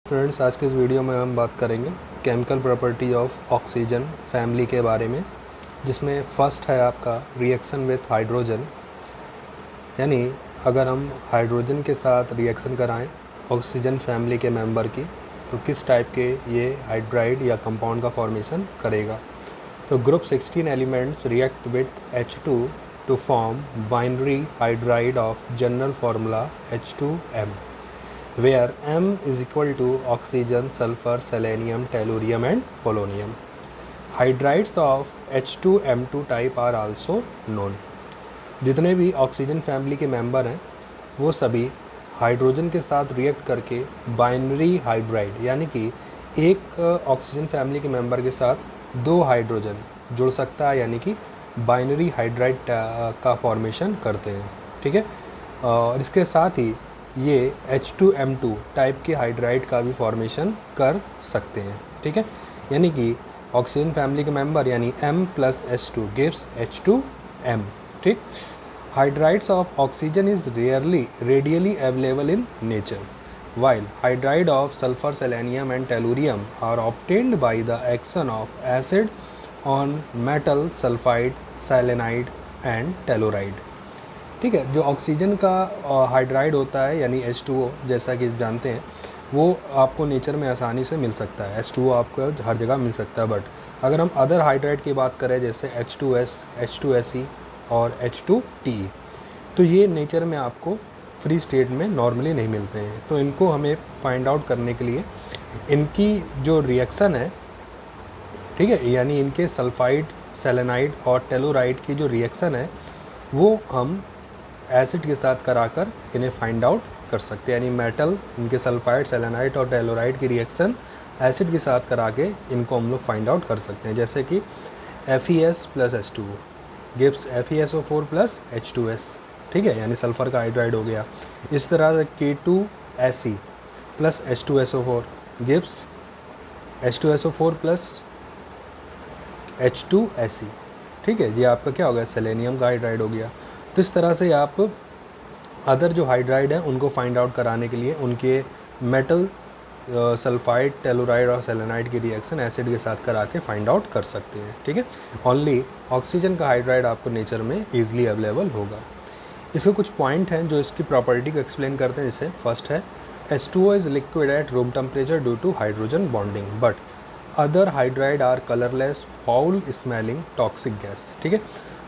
Friends, आज के इस वीडियो में हम बात करेंगे chemical property of oxygen family के बारे में, जिसमें फर्स्ट है आपका रिएक्शन विथ हाइड्रोजन। यानी अगर हम हाइड्रोजन के साथ रिएक्शन कराएं ऑक्सीजन फैमिली के मेंबर की, तो किस टाइप के ये हाइड्राइड या कंपाउंड का फॉर्मेशन करेगा। तो group 16 elements react with H2 to form binary hydride of general formula H2M, where M is equal to oxygen, sulfur, selenium, tellurium and polonium. Hydrides of H2M2 type are also known. जितने भी oxygen family के member हैं वो सभी hydrogen के साथ react करके binary hydride, यानी कि एक ऑक्सीजन फैमिली के मेंबर के साथ दो हाइड्रोजन जुड़ सकता है, यानी कि बाइनरी हाइड्राइड का फॉर्मेशन करते हैं। ठीक है, और इसके साथ ही ये H2M2 टाइप के हाइड्राइड का भी फॉर्मेशन कर सकते हैं। ठीक है, यानी कि ऑक्सीजन फैमिली के मेंबर यानी M plus H2 gives H2M। ठीक, hydrides of oxygen is radially available in nature, while hydride of sulfur, selenium and tellurium are obtained by the action of acid on metal sulfide, selenide and telluride। ठीक है, जो oxygen का hydride होता है यानी H2O, जैसा कि जानते हैं, वो आपको नेचर में आसानी से मिल सकता है। H2O आपको हर जगह मिल सकता है, बट अगर हम अदर हाइड्राइड की बात करें जैसे H2S, H2Se और H2TE, तो ये नेचर में आपको फ्री स्टेट में नॉर्मली नहीं मिलते हैं। तो इनको हमें फाइंड आउट करने के लिए इनकी जो रिएक्शन है, ठीक है, यानी इनके सल्फाइड, सेलेनाइड और टेलोराइड की जो रिएक्शन है वो हम एसिड के साथ कराकर इन्हें फाइंड आउट कर सकते हैं। यानी मेटल, इनके सल्फाइड, सेलेनाइड और टेलोराइड की रिएक्शन एसिड के साथ करा के इनको हम लोग फाइंड आउट कर सकते हैं। जैसे कि FeS plus H2O gives FeSO4 plus H2S। ठीक है, यानी सल्फर का हाइड्राइड हो गया। इस तरह से K2Se plus H2SO4 gives H2SO4 plus H2Se। ठीक है, ये आपका क्या हो गया, सेलेनियम का हाइड्राइड हो गया। तो इस तरह से आप अदर जो हाइड्राइड हैं उनको फाइंड आउट कराने के लिए उनके मेटल, सल्फाइड, टेलोराइड और सेलेनाइड की रिएक्शन एसिड के साथ करा के फाइंड आउट कर सकते हैं। ठीक है, ओनली ऑक्सीजन का हाइड्राइड आपको नेचर में ईजिली अवेलेबल होगा। इसके कुछ पॉइंट हैं जो इसकी प्रॉपर्टी को एक्सप्लेन करते हैं। जैसे फर्स्ट है H2O is liquid at room temperature due to hydrogen bonding, but other hydride are colourless, foul smelling, toxic gas. ठीक है,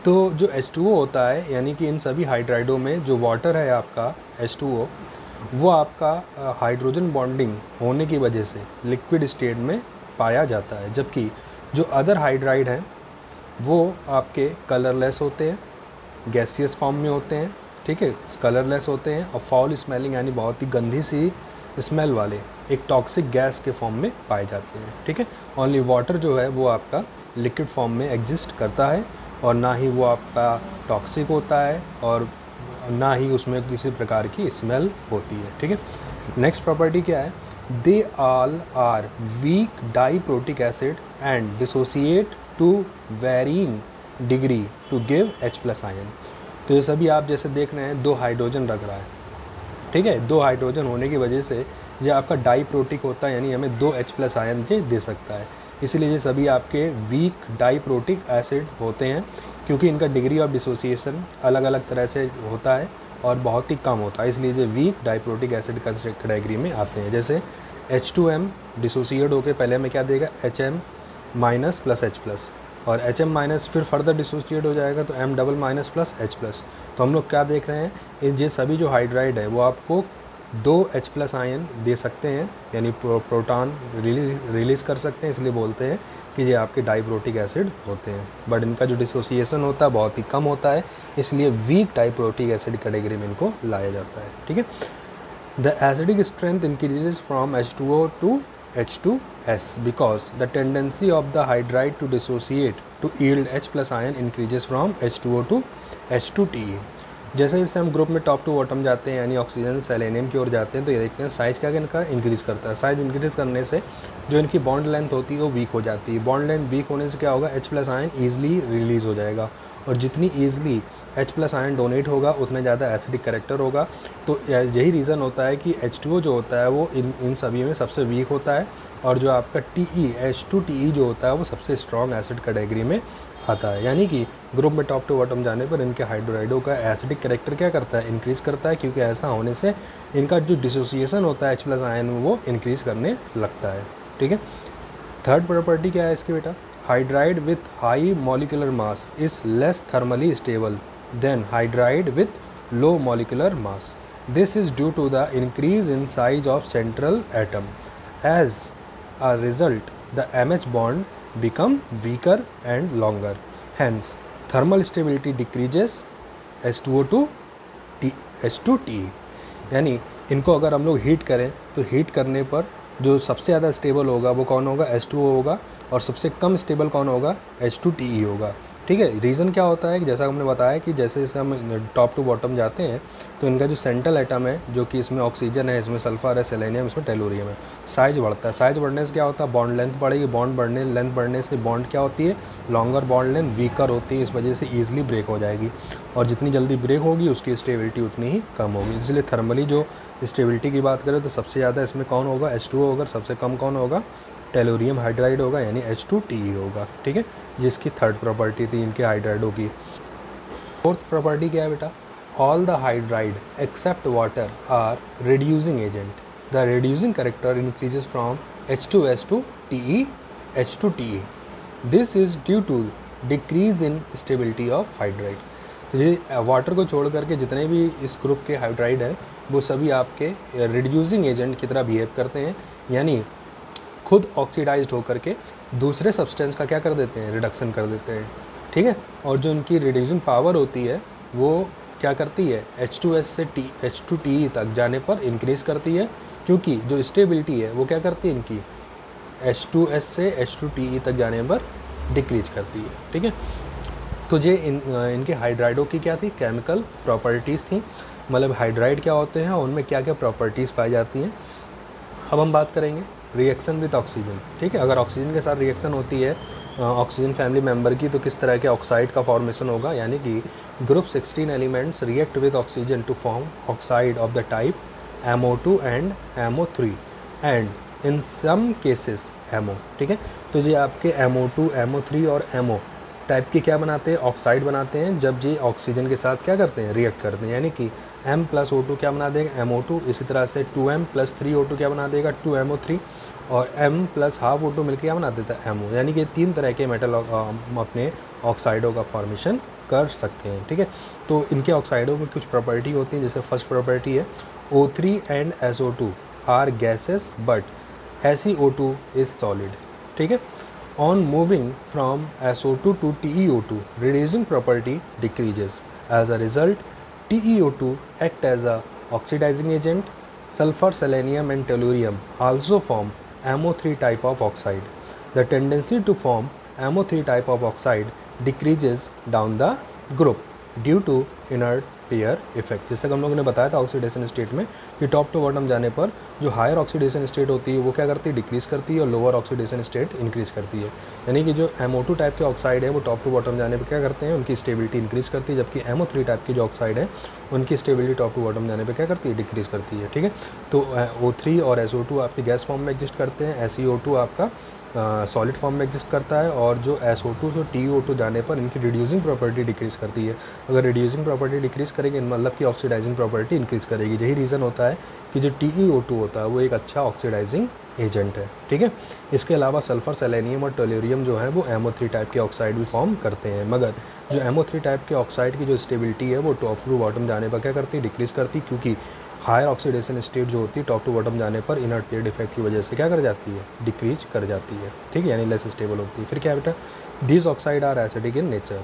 तो जो H2O होता है, यानी कि इन सभी हाइड्राइडों में जो वाटर है आपका H2O, वो आपका हाइड्रोजन बॉन्डिंग होने की वजह से लिक्विड स्टेट में पाया जाता है, जबकि जो अदर हाइड्राइड हैं वो आपके कलरलेस होते हैं, गैसियस फॉर्म में होते हैं। ठीक है, कलरलेस होते हैं और फाउल स्मेलिंग यानी बहुत ही गंदी सी स्मेल वाले एक टॉक्सिक गैस के फॉर्म में पाए जाते हैं। ठीक है, ओनली वाटर जो है वो आपका लिक्विड फॉर्म में एग्जिस्ट करता है, और ना ही वो आपका टॉक्सिक होता है और ना ही उसमें किसी प्रकार की स्मेल होती है। ठीक है, नेक्स्ट प्रॉपर्टी क्या है, they all are weak diprotic acid and dissociate to varying degree to give H+ ion. तो ये सभी आप जैसे देख रहे हैं, दो हाइड्रोजन रख रहा है। ठीक है, दो हाइड्रोजन होने की वजह से ये आपका डाइप्रोटिक होता है, यानी हमें दो H+ आयन ये दे सकता है। इसलिए ये सभी आपके वीक डाइप्रोटिक एसिड होते हैं, क्योंकि इनका डिग्री ऑफ डिसोसिएशन अलग अलग तरह से होता है और बहुत ही कम होता है, इसलिए ये वीक डाइप्रोटिक एसिड कैटेगरी में आते हैं। जैसे H2M डिसोसिएट होकर पहले में क्या देगा, HM माइनस प्लस H+, और HM माइनस फिर फर्दर डिसोसिएट हो जाएगा तो M double minus plus H+। तो हम लोग क्या देख रहे हैं, ये सभी जो हाइड्राइड है वो आपको दो H+ आयन दे सकते हैं, यानी प्रोटॉन रिलीज़ कर सकते हैं, इसलिए बोलते हैं कि ये आपके डाइप्रोटिक एसिड होते हैं। बट इनका जो डिसोसिएशन होता है बहुत ही कम होता है, इसलिए वीक डाइप्रोटिक एसिड कैटेगरी में इनको लाया जाता है। ठीक है, the acidic strength increases from H2O to H2S because the tendency of the hydride to dissociate to yield H+ ion increases from H2O to H2TE। जैसे जैसे हम ग्रुप में टॉप टू बॉटम जाते हैं, यानी ऑक्सीजन सेलेनियम की ओर जाते हैं, तो ये देखते हैं साइज क्या इनका इंक्रीज़ करता है। साइज इंक्रीज़ करने से जो इनकी बॉन्ड लेंथ होती है वो वीक हो जाती है। बॉन्ड लेंथ वीक होने से क्या होगा, H+ आयन ईजिली रिलीज़ हो जाएगा, और जितनी ईजिली H+ आयन डोनेट होगा उतना ज़्यादा एसिडिक करेक्टर होगा। तो यही रीज़न होता है कि H2O जो होता है वो इन सभी में सबसे वीक होता है, और जो आपका TE H2TE जो होता है वो सबसे स्ट्रॉन्ग एसिड कैटेगरी में आता है। यानी कि ग्रुप में टॉप टू बॉटम जाने पर इनके हाइड्रोडाइडो का एसिडिक करेक्टर क्या करता है, इंक्रीज़ करता है, क्योंकि ऐसा होने से इनका जो डिसोसिएशन होता है H+ आयन में वो इंक्रीज़ करने लगता है। ठीक है, थर्ड प्रॉपर्टी क्या है इसकी बेटा, hydride with high molecular mass is less thermally stable than hydride with low molecular mass. This is due to the increase in size of central atom. As a result the MH bond become weaker and longer, hence thermal stability decreases H2O to H2TE। यानी इनको अगर हम लोग heat करें तो heat करने पर जो सबसे ज़्यादा स्टेबल होगा वो कौन होगा, H2O होगा, और सबसे कम स्टेबल कौन होगा, H2TE होगा। ठीक है, रीज़न क्या होता है कि जैसा हमने बताया कि जैसे जैसे हम टॉप टू बॉटम जाते हैं तो इनका जो सेंट्रल एटम है, जो कि इसमें ऑक्सीजन है, इसमें सल्फर है, सेलेनियम, इसमें टेलुरियम है, साइज बढ़ता है। साइज बढ़ने से क्या होता है, बॉन्ड लेंथ बढ़ेगी, बॉन्ड लेंथ बढ़ने से बॉन्ड क्या होती है, लॉन्गर बॉन्ड लेंथ वीकर होती है, इस वजह से ईजिली ब्रेक हो जाएगी, और जितनी जल्दी ब्रेक होगी उसकी स्टेबिलिटी उतनी ही कम होगी। इसलिए थर्मली जो स्टेबिलिटी की बात करें तो सबसे ज़्यादा इसमें कौन होगा, H2O होगा, सबसे कम कौन होगा, टेलुरियम हाइड्राइड होगा, यानी H2TE होगा। ठीक है, जिसकी थर्ड प्रॉपर्टी थी इनके हाइड्राइडो की। फोर्थ प्रॉपर्टी क्या है बेटा, all the hydride except water are reducing agent. The reducing character increases from H2S to TE H2TE। This is due to decrease in stability of hydride. तो ये वाटर को छोड़ करके जितने भी इस ग्रुप के हाइड्राइड हैं वो सभी आपके रिड्यूसिंग एजेंट की तरह बिहेव करते हैं, यानी खुद ऑक्सीडाइज्ड होकर के दूसरे सब्सटेंस का क्या कर देते हैं, रिडक्शन कर देते हैं। ठीक है, और जो इनकी रिड्यूसिंग पावर होती है वो क्या करती है, H2S से H2TE तक जाने पर इंक्रीज़ करती है, क्योंकि जो स्टेबिलिटी है वो क्या करती है इनकी, H2S से H2TE तक जाने पर डिक्रीज करती है। ठीक है, तो ये इनके हाइड्राइडो की क्या थी, केमिकल प्रॉपर्टीज़ थी, मतलब हाइड्राइड क्या होते हैं और उनमें क्या क्या प्रॉपर्टीज़ पाई जाती हैं। अब हम बात करेंगे रिएक्शन विद ऑक्सीजन। ठीक है, अगर ऑक्सीजन के साथ रिएक्शन होती है ऑक्सीजन फैमिली मेंबर की तो किस तरह के ऑक्साइड का फॉर्मेशन होगा, यानी कि group 16 elements react with oxygen to form oxide of the type MO2 and MO3 and in some cases MO। ठीक है, तो ये आपके MO2 MO3 और MO टाइप के क्या बनाते हैं, ऑक्साइड बनाते हैं जब ये ऑक्सीजन के साथ क्या करते हैं, रिएक्ट करते हैं, यानी कि M + O2 क्या बना देगा, MO2। इसी तरह से 2M + 3O2 क्या बना देगा, 2MO3, और M + ½ O2 मिलकर क्या बना देता है, MO। यानी कि 3 तरह के मेटल अपने ऑक्साइडों का फॉर्मेशन कर सकते हैं। ठीक है, तो इनके ऑक्साइडों में कुछ प्रॉपर्टी होती हैं, जैसे फर्स्ट प्रॉपर्टी है O3 and SO2 are gases but SeO2 is solid. ठीक है, on moving from SO2 to TeO2 reducing property decreases. As a result, TeO2 act as a oxidizing agent. Sulfur, selenium and tellurium also form MO3 type of oxide. The tendency to form MO3 type of oxide decreases down the group due to inert pair effect. जैसे कि हम लोगों ने बताया था oxidation state में कि top to bottom जाने पर जो हायर ऑक्सीडेशन स्टेट होती है वो क्या करती है, डिक्रीज करती है, और लोअर ऑक्सीडेशन स्टेट इंक्रीज करती है। यानी कि जो MO2 टाइप के ऑक्साइड है वो टॉप टू बॉटम जाने पर क्या करते हैं, उनकी स्टेबिलिटी इंक्रीज करती है, जबकि MO3 टाइप की जो ऑक्साइड है उनकी स्टेबिलिटी टॉप टू बॉटम जाने पर क्या करती है, डिक्रीज करती है। ठीक है, तो O3 और SO2 आपके गैस फॉर्म में एग्जिस्ट करते हैं, SeO2 आपका सॉलिड फॉर्म में एग्जिस्ट करता है, और जो SO2 से TeO2 जाने पर इनकी रिड्यूसिंग प्रॉपर्टी डिक्रीज़ करती है। अगर रिड्यूसिंग प्रॉपर्टी डिक्रीज़ करेगी मतलब कि ऑक्सीडाइजिंग प्रॉपर्टी इंक्रीज़ करेगी। यही रीज़न होता है कि जो TeO2 होता है वो एक अच्छा ऑक्सीडाइजिंग एजेंट है। ठीक है, इसके अलावा सल्फर, सेलेनियम और टेलुरियम जो है वो MO3 टाइप के ऑक्साइड भी फॉर्म करते हैं, मगर जो MO3 टाइप के ऑक्साइड की जो स्टेबिलिटी है वो टॉप टू बॉटम जाने पर क्या करती है, डिक्रीज़ करती, क्योंकि हायर ऑक्सीडेशन स्टेट जो होती है टॉप टू बॉटम जाने पर इनर्ट पेयर डिफेक्ट की वजह से क्या कर जाती है, डिक्रीज कर जाती है। ठीक है, यानी लेस स्टेबल होती है। फिर क्या बेटा, these oxide are acidic in nature,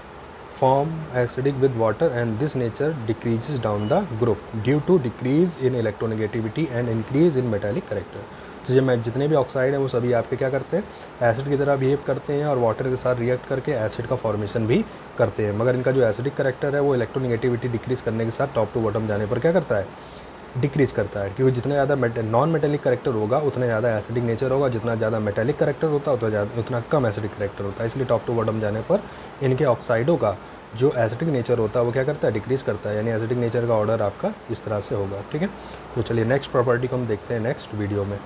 form acidic with water and this nature decreases down the group due to decrease in electronegativity and increase in metallic character. तो जब जितने भी ऑक्साइड हैं वो सभी आपके क्या करते हैं, एसिड की तरह बिहेव करते हैं और वाटर के साथ रिएक्ट करके एसिड का फॉर्मेशन भी करते हैं, मगर इनका जो एसिडिक करेक्टर है वो इलेक्ट्रोनेगेटिविटी डिक्रीज करने के साथ टॉप टू बॉटम जाने पर क्या करता है, डिक्रीज करता है, क्योंकि जितना ज़्यादा नॉन मेटेलिक करेक्टर होगा उतना ज़्यादा एसिडिक नेचर होगा, जितना ज़्यादा मेटेलिक करेक्टर होता है उतना कम एसिडिक करेक्टर होता है। इसलिए टॉप टू बॉटम जाने पर इनके ऑक्साइडों का जो एसिडिक नेचर होता है वो क्या करता है, डिक्रीज़ करता है, यानी एसिडिक नेचर का ऑर्डर आपका इस तरह से होगा। ठीक है, तो चलिए नेक्स्ट प्रॉपर्टी को हम देखते हैं नेक्स्ट वीडियो में।